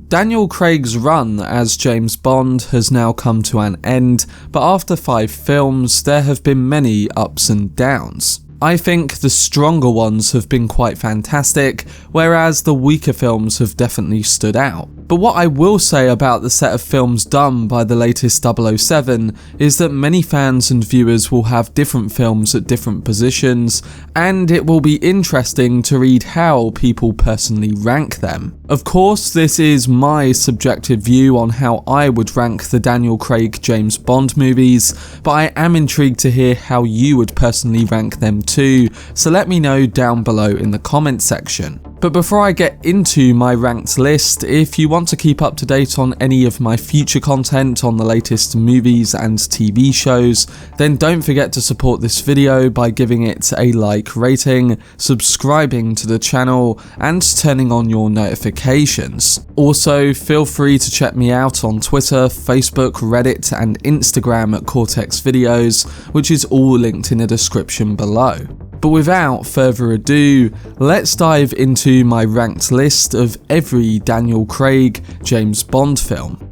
Daniel Craig's run as James Bond has now come to an end, but after 5 films, there have been many ups and downs. I think the stronger ones have been quite fantastic, whereas the weaker films have definitely stood out. But what I will say about the set of films done by the latest 007 is that many fans and viewers will have different films at different positions, and it will be interesting to read how people personally rank them. Of course, this is my subjective view on how I would rank the Daniel Craig James Bond movies, but I am intrigued to hear how you would personally rank them too, so let me know down below in the comment section. But before I get into my ranked list, if you want to keep up to date on any of my future content on the latest movies and TV shows, then don't forget to support this video by giving it a like rating, subscribing to the channel, and turning on your notifications. Also, feel free to check me out on Twitter, Facebook, Reddit, and Instagram at Cortex Videos, which is all linked in the description below. But without further ado, let's dive into my ranked list of every Daniel Craig James Bond film.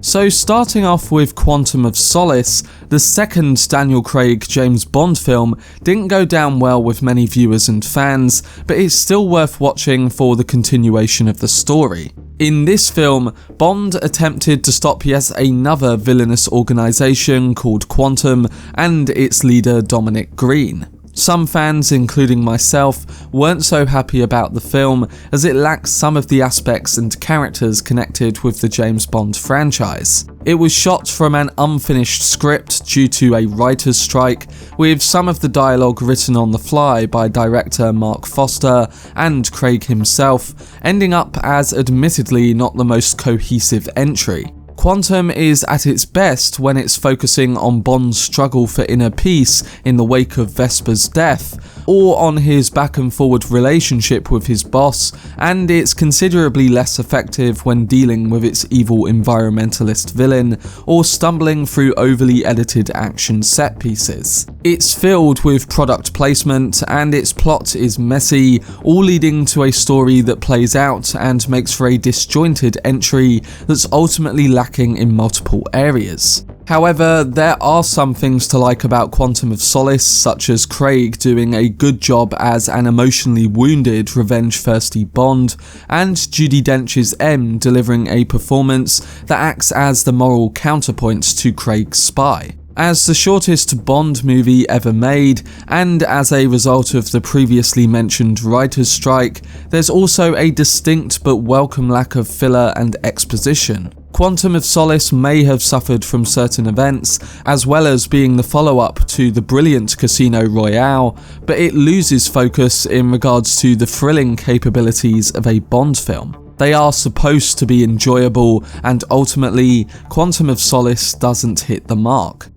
So starting off with Quantum of Solace, the second Daniel Craig James Bond film didn't go down well with many viewers and fans, but it's still worth watching for the continuation of the story. In this film, Bond attempted to stop yet another villainous organisation called Quantum and its leader Dominic Green. Some fans, including myself, weren't so happy about the film as it lacks some of the aspects and characters connected with the James Bond franchise. It was shot from an unfinished script due to a writer's strike, with some of the dialogue written on the fly by director Mark Foster and Craig himself, ending up as admittedly not the most cohesive entry. Quantum is at its best when it's focusing on Bond's struggle for inner peace in the wake of Vesper's death, or on his back and forward relationship with his boss, and it's considerably less effective when dealing with its evil environmentalist villain, or stumbling through overly edited action set pieces. It's filled with product placement, and its plot is messy, all leading to a story that plays out and makes for a disjointed entry that's ultimately lacking in multiple areas. However, there are some things to like about Quantum of Solace, such as Craig doing a good job as an emotionally wounded, revenge-thirsty Bond, and Judi Dench's M delivering a performance that acts as the moral counterpoint to Craig's Spy. As the shortest Bond movie ever made, and as a result of the previously mentioned writer's strike, there's also a distinct but welcome lack of filler and exposition. Quantum of Solace may have suffered from certain events, as well as being the follow-up to the brilliant Casino Royale, but it loses focus in regards to the thrilling capabilities of a Bond film. They are supposed to be enjoyable, and ultimately, Quantum of Solace doesn't hit the mark.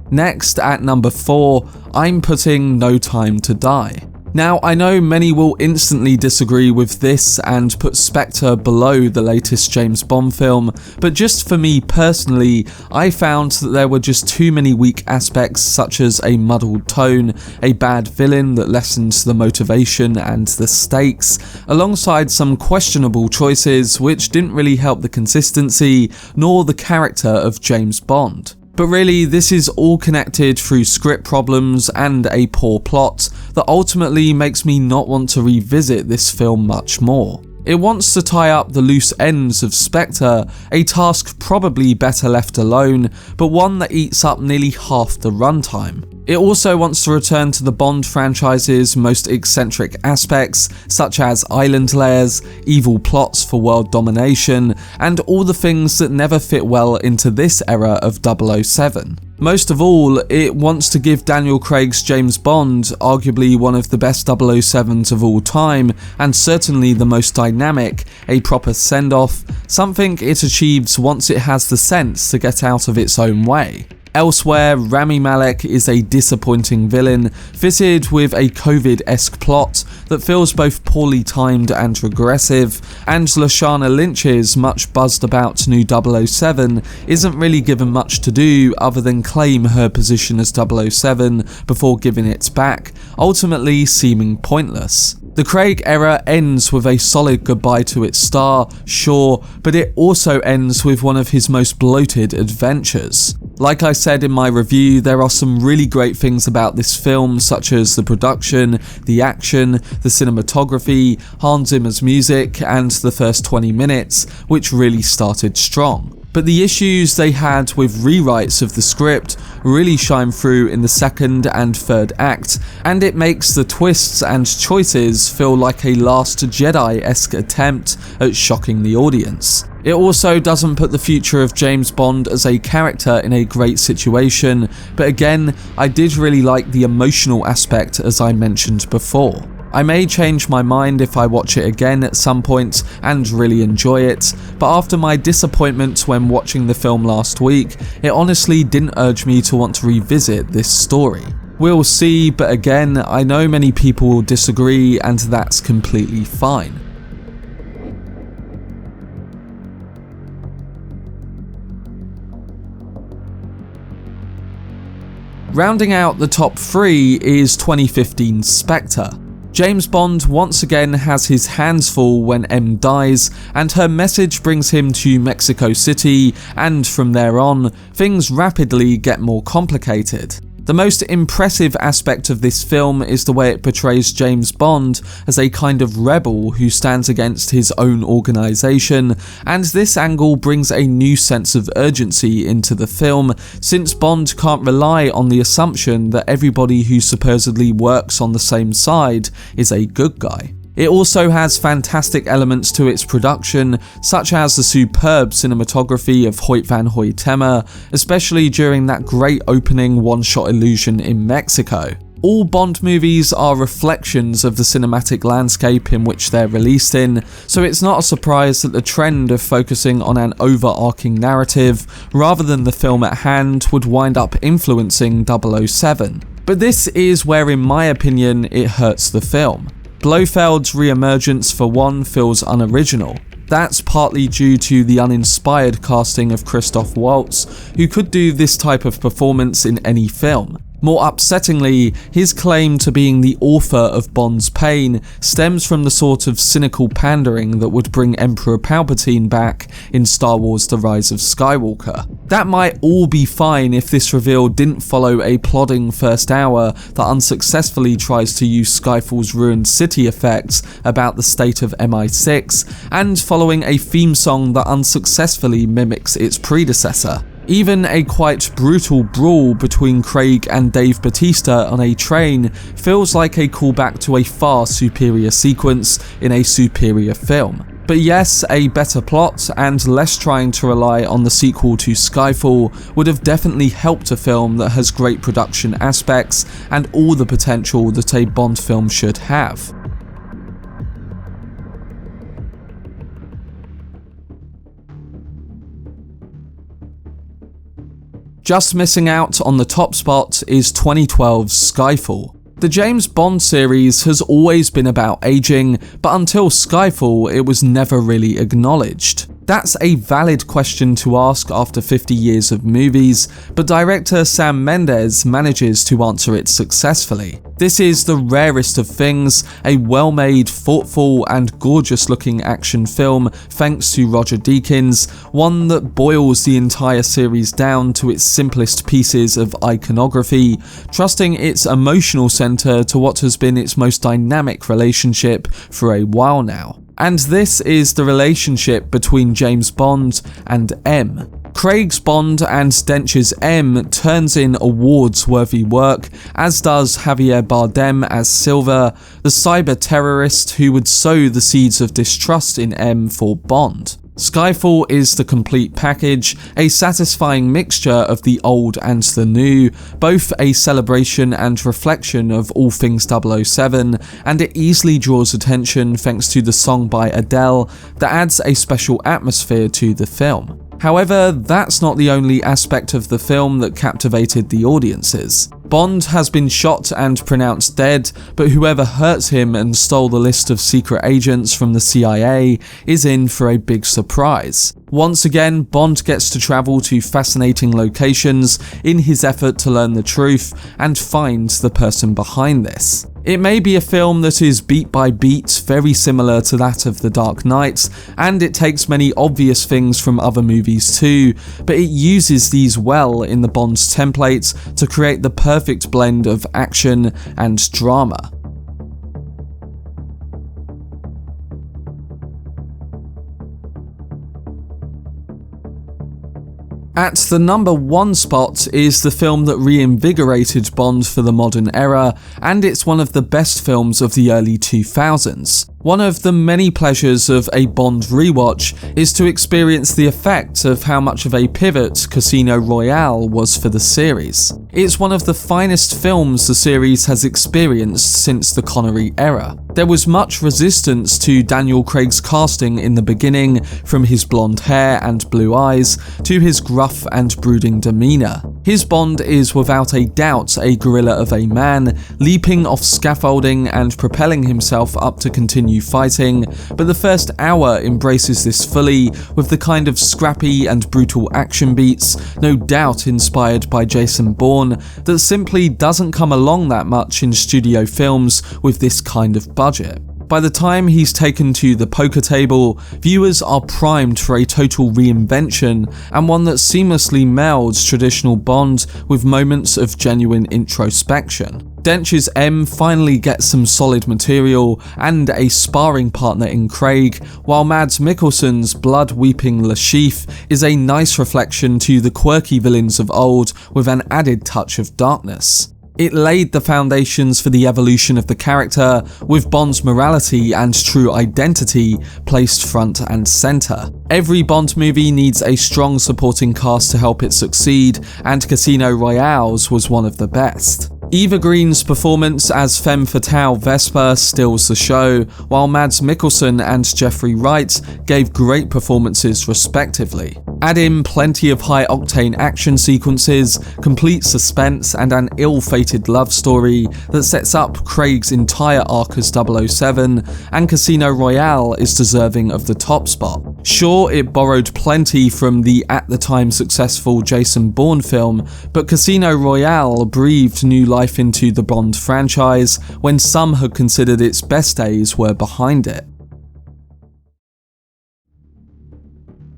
Next, at number 4, I'm putting No Time to Die. Now, I know many will instantly disagree with this and put Spectre below the latest James Bond film, but just for me personally, I found that there were just too many weak aspects, such as a muddled tone, a bad villain that lessens the motivation and the stakes, alongside some questionable choices which didn't really help the consistency nor the character of James Bond. But really, this is all connected through script problems and a poor plot that ultimately makes me not want to revisit this film much more. It wants to tie up the loose ends of Spectre, a task probably better left alone, but one that eats up nearly half the runtime. It also wants to return to the Bond franchise's most eccentric aspects, such as island layers, evil plots for world domination, and all the things that never fit well into this era of 007. Most of all, it wants to give Daniel Craig's James Bond, arguably one of the best 007s of all time, and certainly the most dynamic, a proper send-off, something it achieves once it has the sense to get out of its own way. Elsewhere, Rami Malek is a disappointing villain, fitted with a COVID-esque plot that feels both poorly timed and regressive, and Lashana Lynch's much buzzed about new 007 isn't really given much to do other than claim her position as 007 before giving it back, ultimately seeming pointless. The Craig era ends with a solid goodbye to its star, sure, but it also ends with one of his most bloated adventures. Like I said in my review, there are some really great things about this film, such as the production, the action, the cinematography, Hans Zimmer's music, and the first 20 minutes, which really started strong. But the issues they had with rewrites of the script really shine through in the second and third act, and it makes the twists and choices feel like a Last Jedi-esque attempt at shocking the audience. It also doesn't put the future of James Bond as a character in a great situation, but again, I did really like the emotional aspect as I mentioned before. I may change my mind if I watch it again at some point and really enjoy it, but after my disappointment when watching the film last week, it honestly didn't urge me to want to revisit this story. We'll see, but again, I know many people will disagree and that's completely fine. Rounding out the top 3 is 2015's Spectre. James Bond once again has his hands full when M dies, and her message brings him to Mexico City, and from there on, things rapidly get more complicated. The most impressive aspect of this film is the way it portrays James Bond as a kind of rebel who stands against his own organisation, and this angle brings a new sense of urgency into the film, since Bond can't rely on the assumption that everybody who supposedly works on the same side is a good guy. It also has fantastic elements to its production, such as the superb cinematography of Hoyt van Hoytema, especially during that great opening one-shot illusion in Mexico. All Bond movies are reflections of the cinematic landscape in which they're released in, so it's not a surprise that the trend of focusing on an overarching narrative rather than the film at hand would wind up influencing 007. But this is where, in my opinion, it hurts the film. Blofeld's re-emergence for one feels unoriginal. That's partly due to the uninspired casting of Christoph Waltz, who could do this type of performance in any film. More upsettingly, his claim to being the author of Bond's pain stems from the sort of cynical pandering that would bring Emperor Palpatine back in Star Wars The Rise of Skywalker. That might all be fine if this reveal didn't follow a plodding first hour that unsuccessfully tries to use Skyfall's ruined city effects about the state of MI6, and following a theme song that unsuccessfully mimics its predecessor. Even a quite brutal brawl between Craig and Dave Bautista on a train feels like a callback to a far superior sequence in a superior film. But yes, a better plot and less trying to rely on the sequel to Skyfall would have definitely helped a film that has great production aspects and all the potential that a Bond film should have. Just missing out on the top spot is 2012's Skyfall. The James Bond series has always been about aging, but until Skyfall it was never really acknowledged. That's a valid question to ask after 50 years of movies, but director Sam Mendes manages to answer it successfully. This is the rarest of things, a well-made, thoughtful and gorgeous-looking action film thanks to Roger Deakins, one that boils the entire series down to its simplest pieces of iconography, trusting its emotional centre to what has been its most dynamic relationship for a while now. And this is the relationship between James Bond and M. Craig's Bond and Dench's M turns in awards-worthy work, as does Javier Bardem as Silver, the cyber-terrorist who would sow the seeds of distrust in M for Bond. Skyfall is the complete package, a satisfying mixture of the old and the new, both a celebration and reflection of all things 007, and it easily draws attention thanks to the song by Adele that adds a special atmosphere to the film. However, that's not the only aspect of the film that captivated the audiences. Bond has been shot and pronounced dead, but whoever hurt him and stole the list of secret agents from the CIA is in for a big surprise. Once again, Bond gets to travel to fascinating locations in his effort to learn the truth and find the person behind this. It may be a film that is beat by beat very similar to that of The Dark Knight, and it takes many obvious things from other movies too, but it uses these well in the Bond's template to create the perfect blend of action and drama. At the number 1 spot is the film that reinvigorated Bond for the modern era, and it's one of the best films of the early 2000s. One of the many pleasures of a Bond rewatch is to experience the effect of how much of a pivot Casino Royale was for the series. It's one of the finest films the series has experienced since the Connery era. There was much resistance to Daniel Craig's casting in the beginning, from his blonde hair and blue eyes to his gruff and brooding demeanour. His Bond is without a doubt a gorilla of a man, leaping off scaffolding and propelling himself up to continue fighting, but the first hour embraces this fully with the kind of scrappy and brutal action beats, no doubt inspired by Jason Bourne, that simply doesn't come along that much in studio films with this kind of budget. By the time he's taken to the poker table, viewers are primed for a total reinvention, and one that seamlessly melds traditional Bond with moments of genuine introspection. Dench's M finally gets some solid material and a sparring partner in Craig, while Mads Mikkelsen's blood-weeping Le Chiffre is a nice reflection to the quirky villains of old with an added touch of darkness. It laid the foundations for the evolution of the character, with Bond's morality and true identity placed front and centre. Every Bond movie needs a strong supporting cast to help it succeed, and Casino Royale's was one of the best. Eva Green's performance as femme fatale Vesper steals the show, while Mads Mikkelsen and Jeffrey Wright gave great performances respectively. Add in plenty of high-octane action sequences, complete suspense, and an ill-fated love story that sets up Craig's entire arc as 007, and Casino Royale is deserving of the top spot. Sure, it borrowed plenty from the at-the-time successful Jason Bourne film, but Casino Royale breathed new life into the Bond franchise when some had considered its best days were behind it.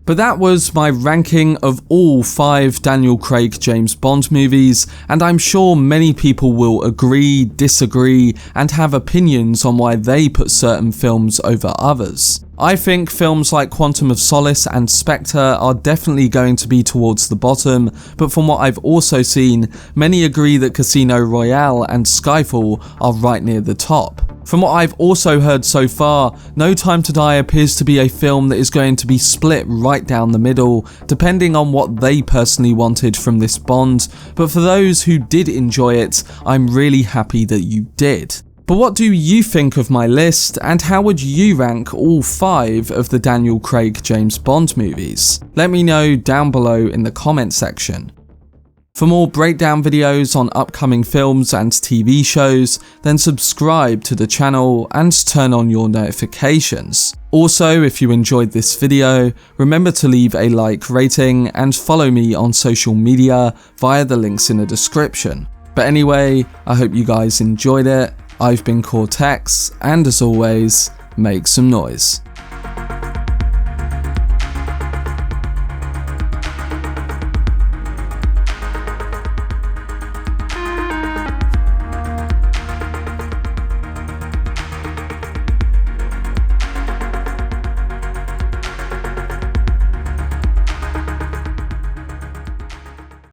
But that was my ranking of all 5 Daniel Craig James Bond movies, and I'm sure many people will agree, disagree, and have opinions on why they put certain films over others. I think films like Quantum of Solace and Spectre are definitely going to be towards the bottom, but from what I've also seen, many agree that Casino Royale and Skyfall are right near the top. From what I've also heard so far, No Time to Die appears to be a film that is going to be split right down the middle, depending on what they personally wanted from this Bond, but for those who did enjoy it, I'm really happy that you did. But what do you think of my list, and how would you rank all 5 of the Daniel Craig James Bond movies? Let me know down below in the comment section. For more breakdown videos on upcoming films and TV shows, then subscribe to the channel and turn on your notifications. Also, if you enjoyed this video, remember to leave a like rating and follow me on social media via the links in the description. But anyway, I hope you guys enjoyed it. I've been Cortex, and as always, make some noise.